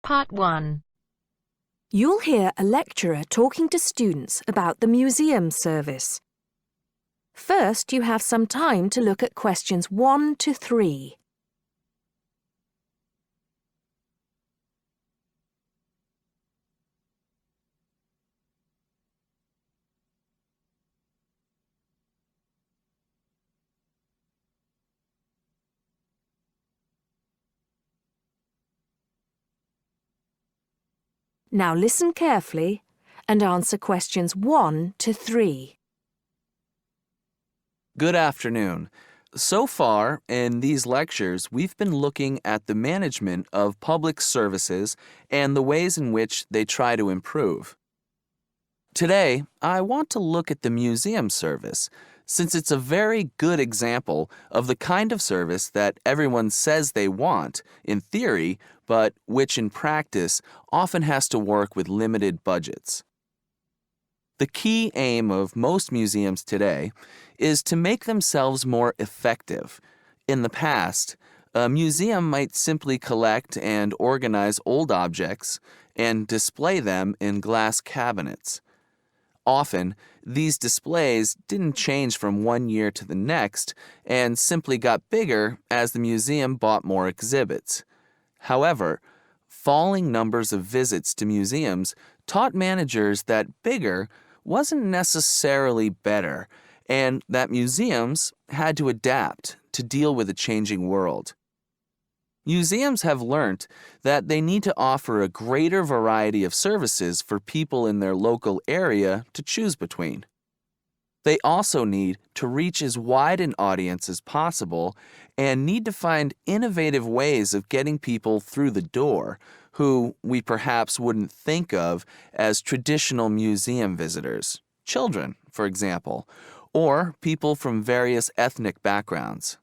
Part 1. You'll hear a lecturer talking to students about the museum service. First, you have some time to look at questions 1 to 3. Now listen carefully and answer questions 1 to 3. Good afternoon. So far, in these lectures, we've been looking at the management of public services and the ways in which they try to improve. Today, I want to look at the museum service, since it's a very good example of the kind of service that everyone says they want, in theory, but which in practice often has to work with limited budgets. The key aim of most museums today is to make themselves more effective. In the past, a museum might simply collect and organize old objects and display them in glass cabinets. Often, these displays didn't change from one year to the next and simply got bigger as the museum bought more exhibits. However, falling numbers of visits to museums taught managers that bigger wasn't necessarily better, and that museums had to adapt to deal with a changing world. Museums have learned that they need to offer a greater variety of services for people in their local area to choose between. They also need to reach as wide an audience as possible and need to find innovative ways of getting people through the door who we perhaps wouldn't think of as traditional museum visitors, children, for example, or people from various ethnic backgrounds.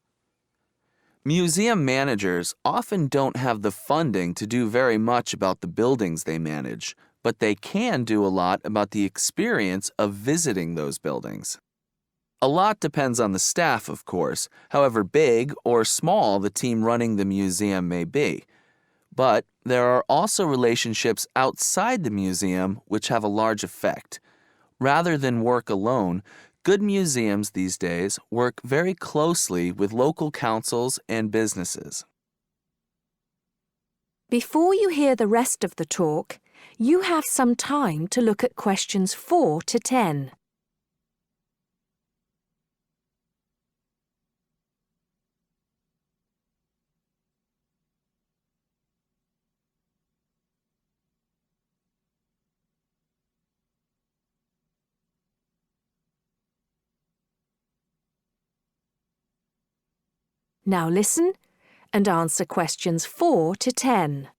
Museum managers often don't have the funding to do very much about the buildings they manage, but they can do a lot about the experience of visiting those buildings. A lot depends on the staff, of course, however big or small the team running the museum may be. But there are also relationships outside the museum which have a large effect. Rather than work alone, good museums these days work very closely with local councils and businesses. Before you hear the rest of the talk, you have some time to look at questions 4 to 10. Now listen and answer questions 4 to 10.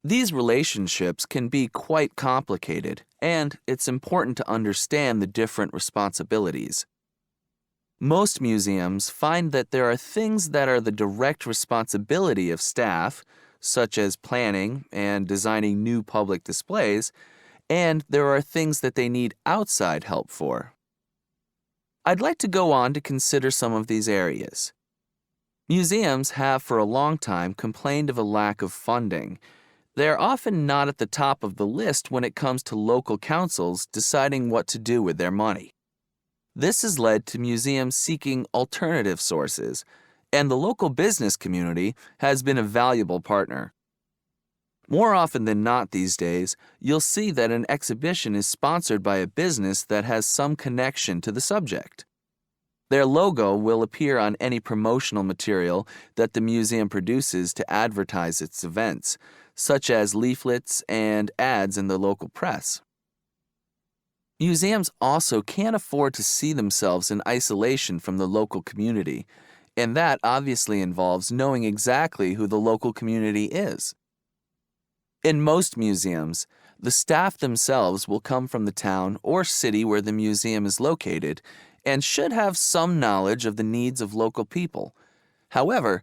These relationships can be quite complicated, and it's important to understand the different responsibilities. Most museums find that there are things that are the direct responsibility of staff, such as planning and designing new public displays, and there are things that they need outside help for. I'd like to go on to consider some of these areas. Museums have for a long time complained of a lack of funding. They're often not at the top of the list when it comes to local councils deciding what to do with their money. This has led to museums seeking alternative sources, and the local business community has been a valuable partner. More often than not these days, you'll see that an exhibition is sponsored by a business that has some connection to the subject. Their logo will appear on any promotional material that the museum produces to advertise its events, such as leaflets and ads in the local press. Museums also can't afford to see themselves in isolation from the local community, and that obviously involves knowing exactly who the local community is. In most museums, the staff themselves will come from the town or city where the museum is located and should have some knowledge of the needs of local people. However,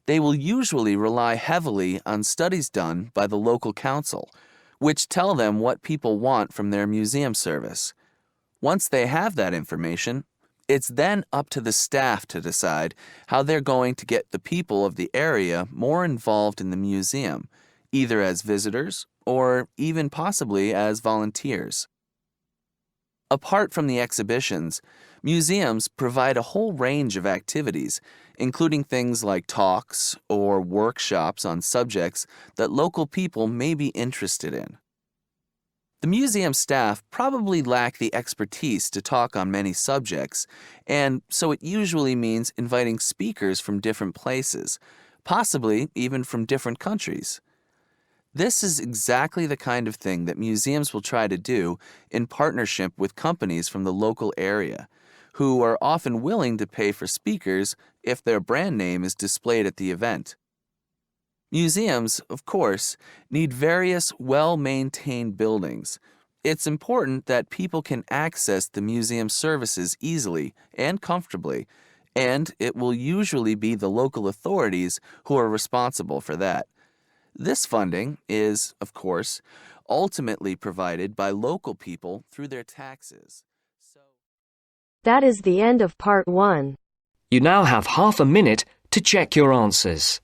they will usually rely heavily on studies done by the local council, which tell them what people want from their museum service. Once they have that information, It's then up to the staff to decide how they're going to get the people of the area more involved in the museum, either as visitors or even possibly as volunteers. Apart from the exhibitions, museums provide a whole range of activities, including things like talks or workshops on subjects that local people may be interested in. The museum staff probably lack the expertise to talk on many subjects, and so it usually means inviting speakers from different places, possibly even from different countries. This is exactly the kind of thing that museums will try to do in partnership with companies from the local area, who are often willing to pay for speakers if their brand name is displayed at the event. Museums, of course, need various well-maintained buildings. It's important that people can access the museum services easily and comfortably, and it will usually be the local authorities who are responsible for that. This funding is, of course, ultimately provided by local people through their taxes. That is the end of part 1. You now have half a minute to check your answers.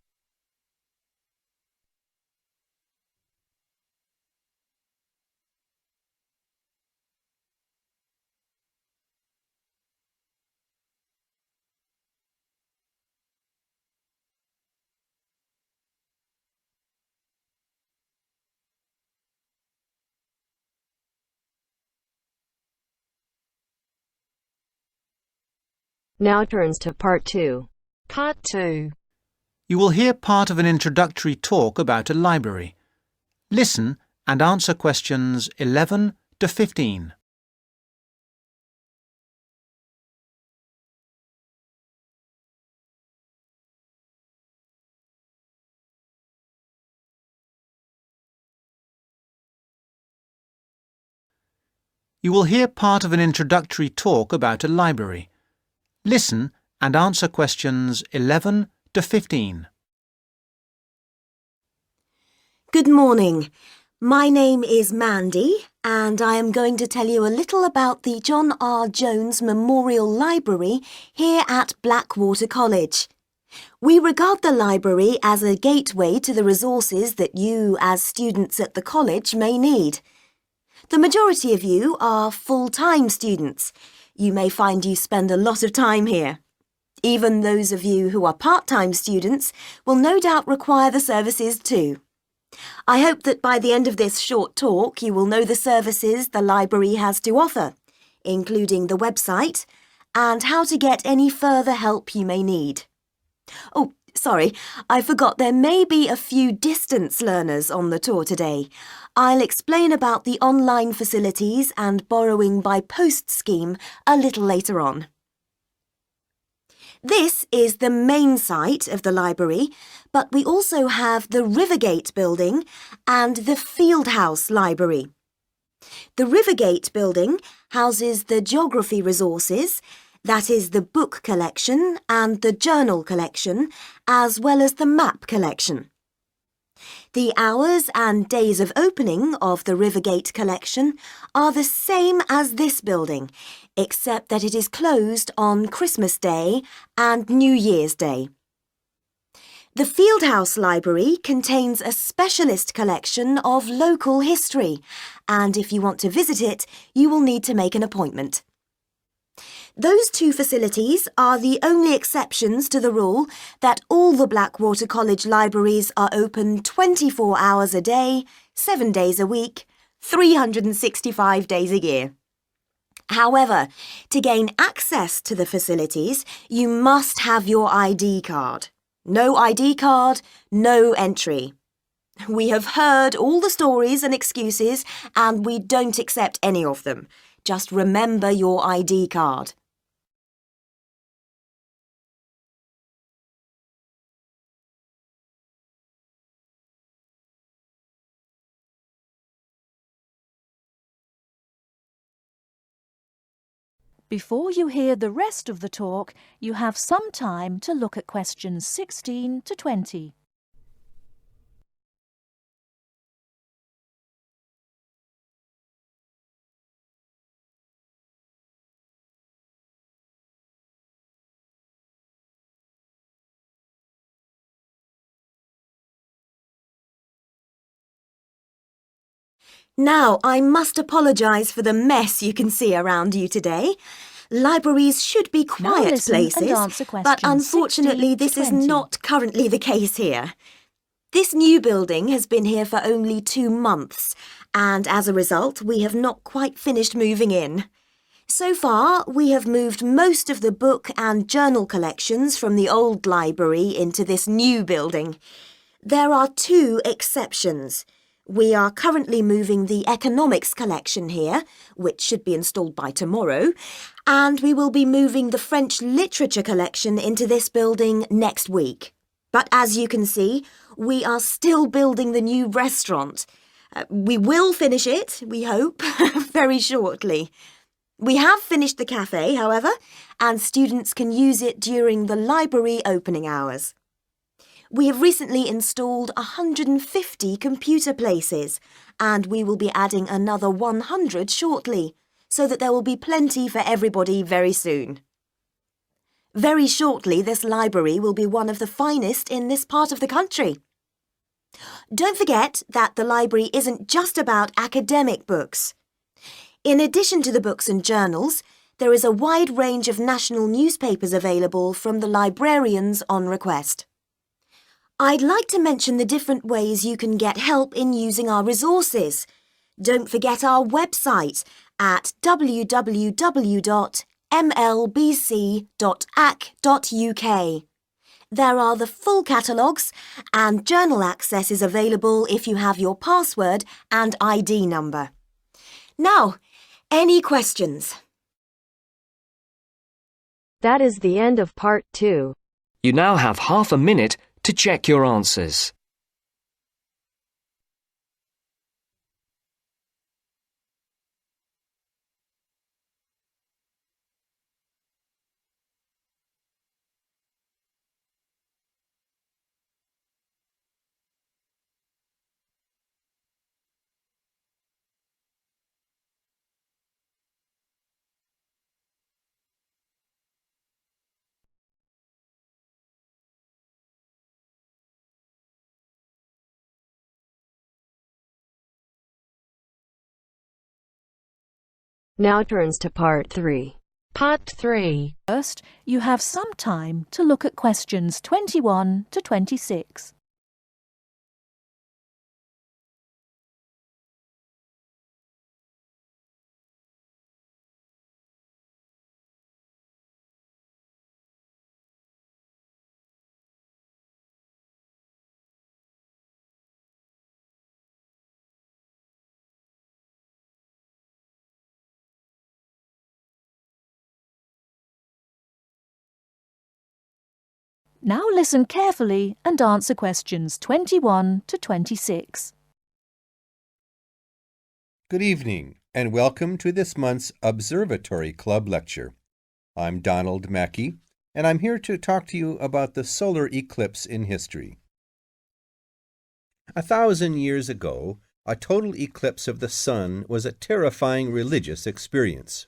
Now turns to part 2. Part 2. You will hear part of an introductory talk about a library. Listen and answer questions 11 to 15. You will hear part of an introductory talk about a library. Listen and answer questions 11 to 15. Good morning. My name is Mandy, and I am going to tell you a little about the John R. Jones Memorial Library here at Blackwater College. We regard the library as a gateway to the resources that you, as students at the college, may need. The majority of you are full-time students. You may find you spend a lot of time here. Even those of you who are part-time students will no doubt require the services too. I hope that by the end of this short talk you will know the services the library has to offer, including the website and how to get any further help you may need. Oh, sorry, I forgot there may be a few distance learners on the tour today. I'll explain about the online facilities and borrowing by post scheme a little later on. This is the main site of the library, but we also have the Rivergate building and the Fieldhouse Library. The Rivergate building houses the geography resources, that is the book collection and the journal collection, as well as the map collection. The hours and days of opening of the Rivergate collection are the same as this building, except that it is closed on Christmas Day and New Year's Day. The Fieldhouse Library contains a specialist collection of local history, and if you want to visit it, you will need to make an appointment. Those two facilities are the only exceptions to the rule that all the Blackwater College libraries are open 24 hours a day, 7 days a week, 365 days a year. However, to gain access to the facilities, you must have your ID card. No ID card, no entry. We have heard all the stories and excuses, and we don't accept any of them. Just remember your ID card. Before you hear the rest of the talk, you have some time to look at questions 16 to 20. Now, I must apologise for the mess you can see around you today. Libraries should be Now quiet listen and places, answer but questions unfortunately 16 to this is 20. not currently the case here. This new building has been here for only 2 months, and as a result, we have not quite finished moving in. So far, we have moved most of the book and journal collections from the old library into this new building. There are 2 exceptions. We are currently moving the economics collection here, which should be installed by tomorrow, and we will be moving the French literature collection into this building next week. But as you can see, we are still building the new restaurant. We will finish it, we hope, very shortly. We have finished the cafe, however, and students can use it during the library opening hours. We have recently installed 150 computer places, and we will be adding another 100 shortly, so that there will be plenty for everybody very soon. Very shortly, this library will be one of the finest in this part of the country. Don't forget that the library isn't just about academic books. In addition to the books and journals, there is a wide range of national newspapers available from the librarians on request. I'd like to mention the different ways you can get help in using our resources. Don't forget our website at www.mlbc.ac.uk. There are the full catalogues, and journal access is available if you have your password and ID number. Now, any questions? That is the end of part 2. You now have half a minute to check your answers. Now turns to part 3. Part 3. First, you have some time to look at questions 21 to 26. Now listen carefully and answer questions 21 to 26. Good evening, and welcome to this month's Observatory Club lecture. I'm Donald Mackey, and I'm here to talk to you about the solar eclipse in history. 1,000 years ago, a total eclipse of the sun was a terrifying religious experience.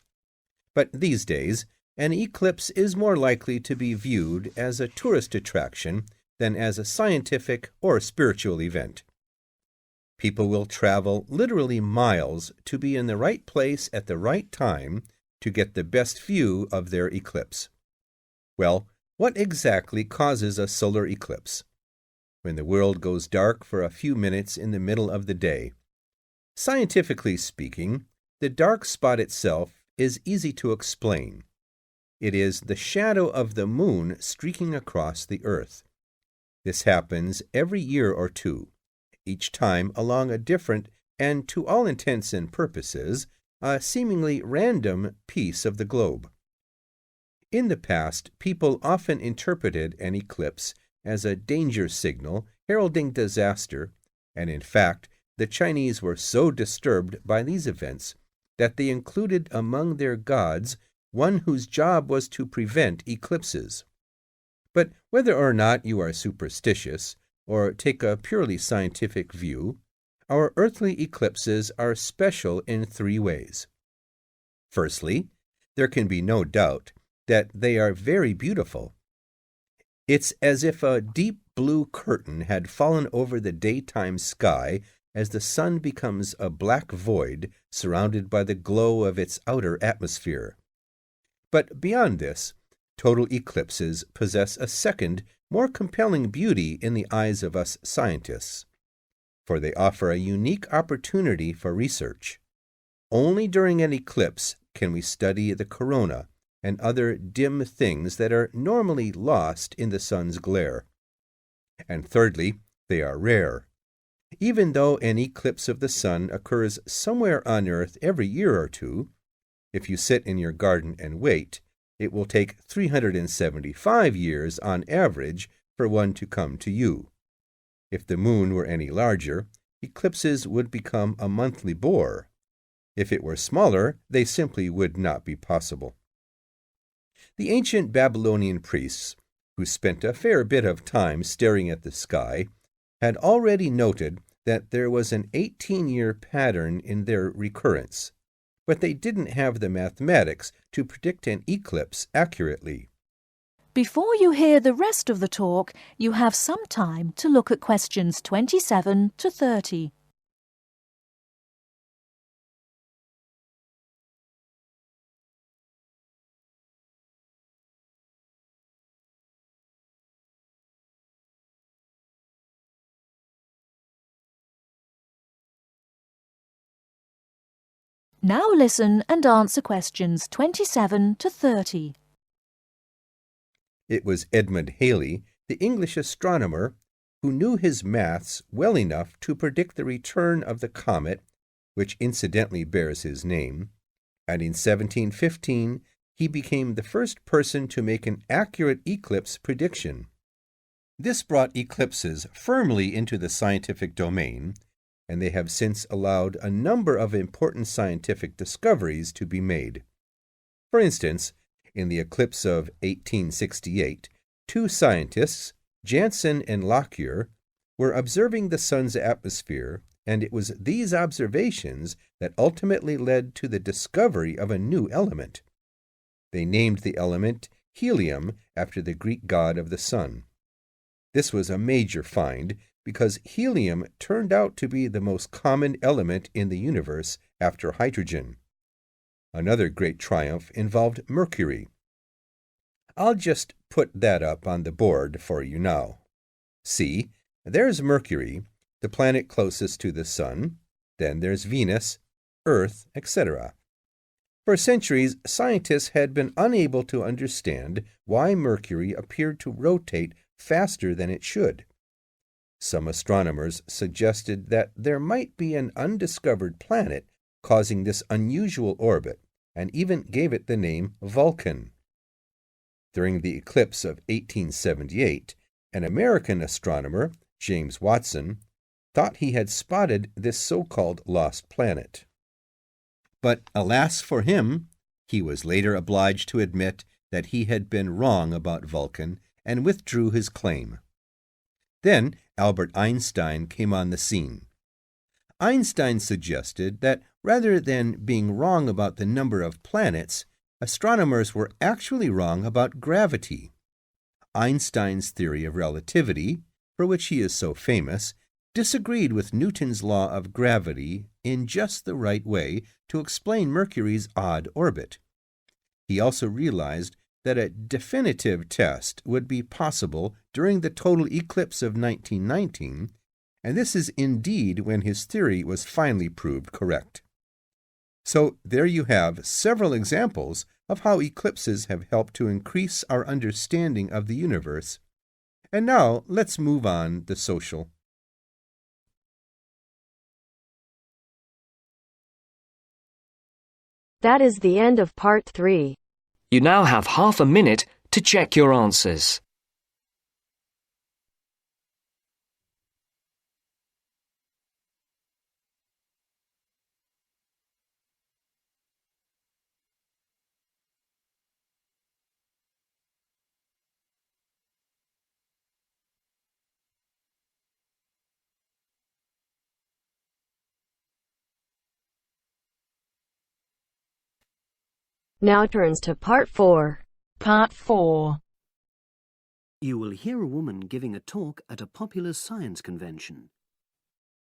But these days, an eclipse is more likely to be viewed as a tourist attraction than as a scientific or spiritual event. People will travel literally miles to be in the right place at the right time to get the best view of their eclipse. Well, what exactly causes a solar eclipse? When the world goes dark for a few minutes in the middle of the day. Scientifically speaking, the dark spot itself is easy to explain. It is the shadow of the moon streaking across the earth. This happens every year or two, each time along a different and, to all intents and purposes, a seemingly random piece of the globe. In the past, people often interpreted an eclipse as a danger signal heralding disaster, and in fact, the Chinese were so disturbed by these events that they included among their gods one whose job was to prevent eclipses. But whether or not you are superstitious, or take a purely scientific view, our earthly eclipses are special in 3 ways. Firstly, there can be no doubt that they are very beautiful. It's as if a deep blue curtain had fallen over the daytime sky as the sun becomes a black void surrounded by the glow of its outer atmosphere. But beyond this, total eclipses possess a second, more compelling beauty in the eyes of us scientists, for they offer a unique opportunity for research. Only during an eclipse can we study the corona and other dim things that are normally lost in the sun's glare. And thirdly, they are rare. Even though an eclipse of the sun occurs somewhere on Earth every year or two, if you sit in your garden and wait, it will take 375 years on average for one to come to you. If the moon were any larger, eclipses would become a monthly bore. If it were smaller, they simply would not be possible. The ancient Babylonian priests, who spent a fair bit of time staring at the sky, had already noted that there was an 18-year pattern in their recurrence, but they didn't have the mathematics to predict an eclipse accurately. Before you hear the rest of the talk, you have some time to look at questions 27 to 30. Now listen and answer questions 27 to 30. It was Edmund Halley, the English astronomer, who knew his maths well enough to predict the return of the comet, which incidentally bears his name, and in 1715 he became the first person to make an accurate eclipse prediction. This brought eclipses firmly into the scientific domain, and they have since allowed a number of important scientific discoveries to be made. For instance, in the eclipse of 1868, two scientists, Janssen and Lockyer, were observing the sun's atmosphere, and it was these observations that ultimately led to the discovery of a new element. They named the element helium after the Greek god of the sun. This was a major find because helium turned out to be the most common element in the universe after hydrogen. Another great triumph involved mercury. I'll just put that up on the board for you now. See, there's Mercury, the planet closest to the sun. Then there's Venus, Earth, etc. For centuries, scientists had been unable to understand why Mercury appeared to rotate faster than it should. Some astronomers suggested that there might be an undiscovered planet causing this unusual orbit, and even gave it the name Vulcan. During the eclipse of 1878, an American astronomer, James Watson, thought he had spotted this so-called lost planet. But alas for him, he was later obliged to admit that he had been wrong about Vulcan and withdrew his claim. Then Albert Einstein came on the scene. Einstein suggested that rather than being wrong about the number of planets, astronomers were actually wrong about gravity. Einstein's theory of relativity, for which he is so famous, disagreed with Newton's law of gravity in just the right way to explain Mercury's odd orbit. He also realized that a definitive test would be possible during the total eclipse of 1919, and this is indeed when his theory was finally proved correct. So there you have several examples of how eclipses have helped to increase our understanding of the universe. And now let's move on to social. That is the end of part 3. You now have half a minute to check your answers. Now turns to part 4. Part 4. You will hear a woman giving a talk at a popular science convention.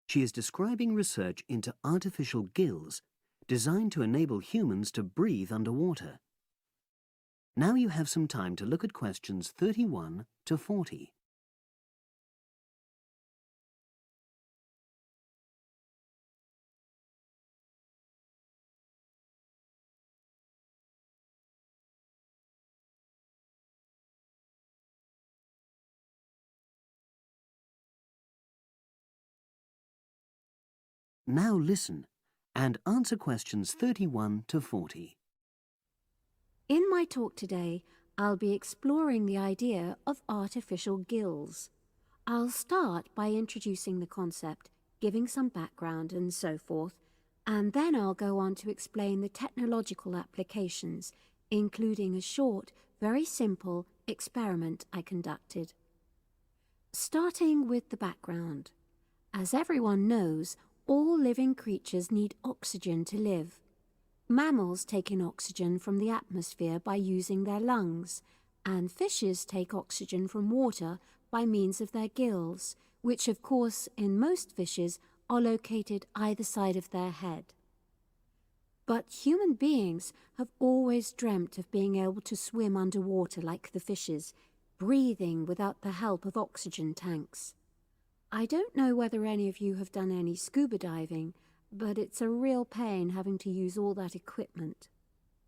She is describing research into artificial gills designed to enable humans to breathe underwater. Now you have some time to look at questions 31 to 40. Now listen and answer questions 31 to 40. In my talk today, I'll be exploring the idea of artificial gills. I'll start by introducing the concept, giving some background and so forth, and then I'll go on to explain the technological applications, including a short, very simple experiment I conducted. Starting with the background. As everyone knows, all living creatures need oxygen to live. Mammals take in oxygen from the atmosphere by using their lungs, and fishes take oxygen from water by means of their gills, which of course in most fishes are located either side of their head. But human beings have always dreamt of being able to swim underwater like the fishes, breathing without the help of oxygen tanks. I don't know whether any of you have done any scuba diving, but it's a real pain having to use all that equipment.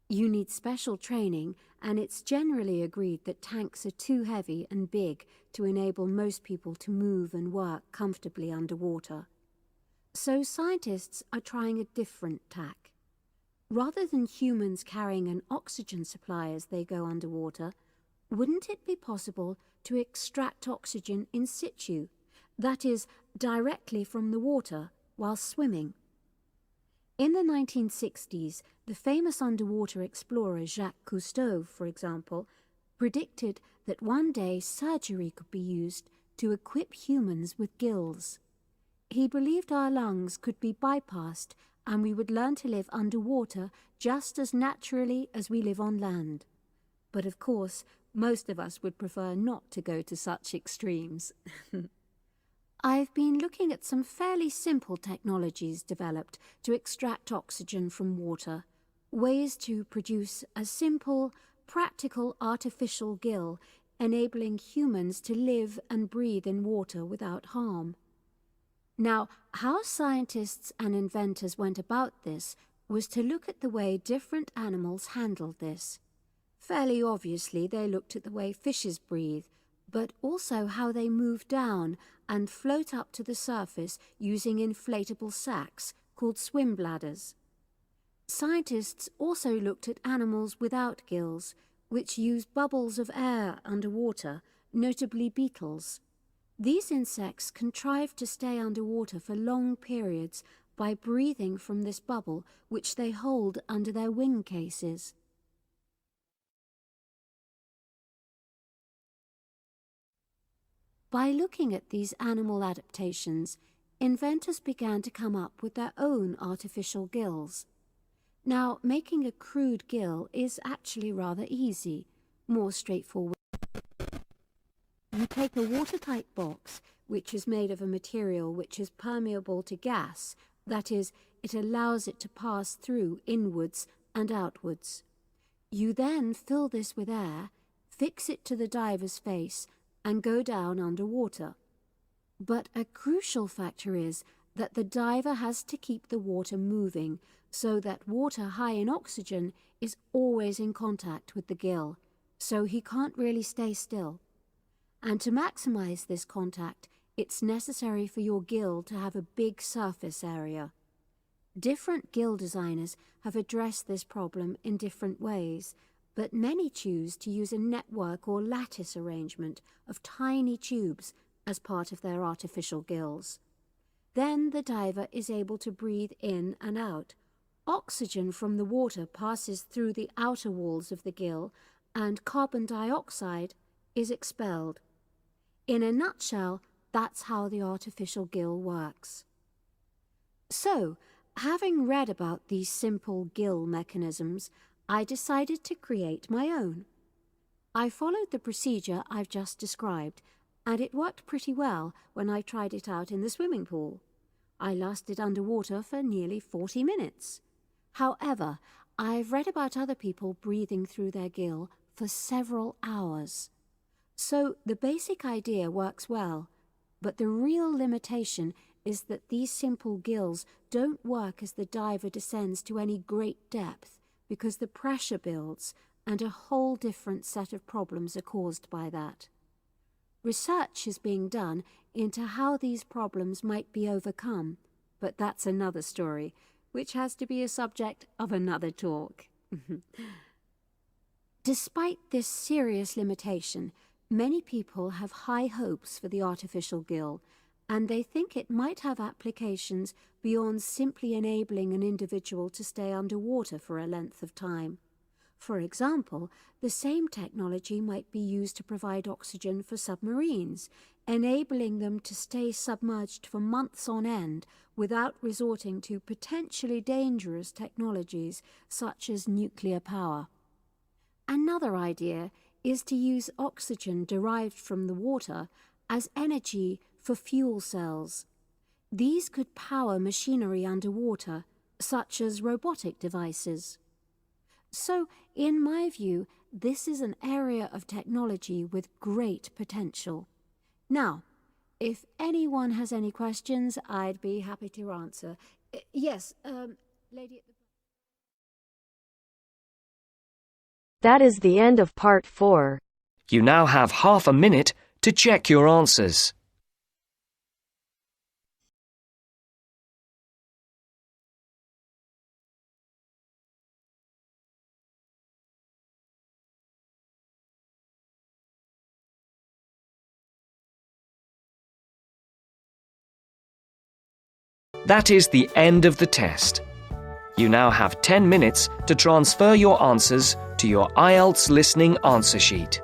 You need special training, and it's generally agreed that tanks are too heavy and big to enable most people to move and work comfortably underwater. So scientists are trying a different tack. Rather than humans carrying an oxygen supply as they go underwater, wouldn't it be possible to extract oxygen in situ? That is, directly from the water while swimming. In the 1960s, the famous underwater explorer Jacques Cousteau, for example, predicted that one day surgery could be used to equip humans with gills. He believed our lungs could be bypassed and we would learn to live underwater just as naturally as we live on land. But of course, most of us would prefer not to go to such extremes. I've been looking at some fairly simple technologies developed to extract oxygen from water, ways to produce a simple, practical artificial gill, enabling humans to live and breathe in water without harm. Now, how scientists and inventors went about this was to look at the way different animals handled this. Fairly obviously, they looked at the way fishes breathe, but also how they move down and float up to the surface using inflatable sacs called swim bladders. Scientists also looked at animals without gills, which use bubbles of air underwater, notably beetles. These insects contrive to stay underwater for long periods by breathing from this bubble, which they hold under their wing cases. By looking at these animal adaptations, inventors began to come up with their own artificial gills. Now, making a crude gill is actually rather easy, more straightforward. You take a watertight box, which is made of a material which is permeable to gas, that is, it allows it to pass through inwards and outwards. You then fill this with air, fix it to the diver's face, and go down underwater. But a crucial factor is that the diver has to keep the water moving so that water high in oxygen is always in contact with the gill, so he can't really stay still. And to maximize this contact, it's necessary for your gill to have a big surface area. Different gill designers have addressed this problem in different ways, but many choose to use a network or lattice arrangement of tiny tubes as part of their artificial gills. Then the diver is able to breathe in and out. Oxygen from the water passes through the outer walls of the gill, and carbon dioxide is expelled. In a nutshell, that's how the artificial gill works. So, having read about these simple gill mechanisms, I decided to create my own. I followed the procedure I've just described, and it worked pretty well when I tried it out in the swimming pool. I lasted underwater for nearly 40 minutes. However, I've read about other people breathing through their gill for several hours. So the basic idea works well, but the real limitation is that these simple gills don't work as the diver descends to any great depth because the pressure builds and a whole different set of problems are caused by that. Research is being done into how these problems might be overcome, but that's another story, which has to be a subject of another talk. Despite this serious limitation, many people have high hopes for the artificial gill, and they think it might have applications beyond simply enabling an individual to stay underwater for a length of time. For example, the same technology might be used to provide oxygen for submarines, enabling them to stay submerged for months on end without resorting to potentially dangerous technologies such as nuclear power. Another idea is to use oxygen derived from the water as energy for fuel cells. These could power machinery underwater, such as robotic devices. So, in my view, this is an area of technology with great potential. Now, if anyone has any questions, I'd be happy to answer. Yes, lady at the... That is the end of part 4. You now have half a minute to check your answers. That is the end of the test. You now have 10 minutes to transfer your answers to your IELTS listening answer sheet.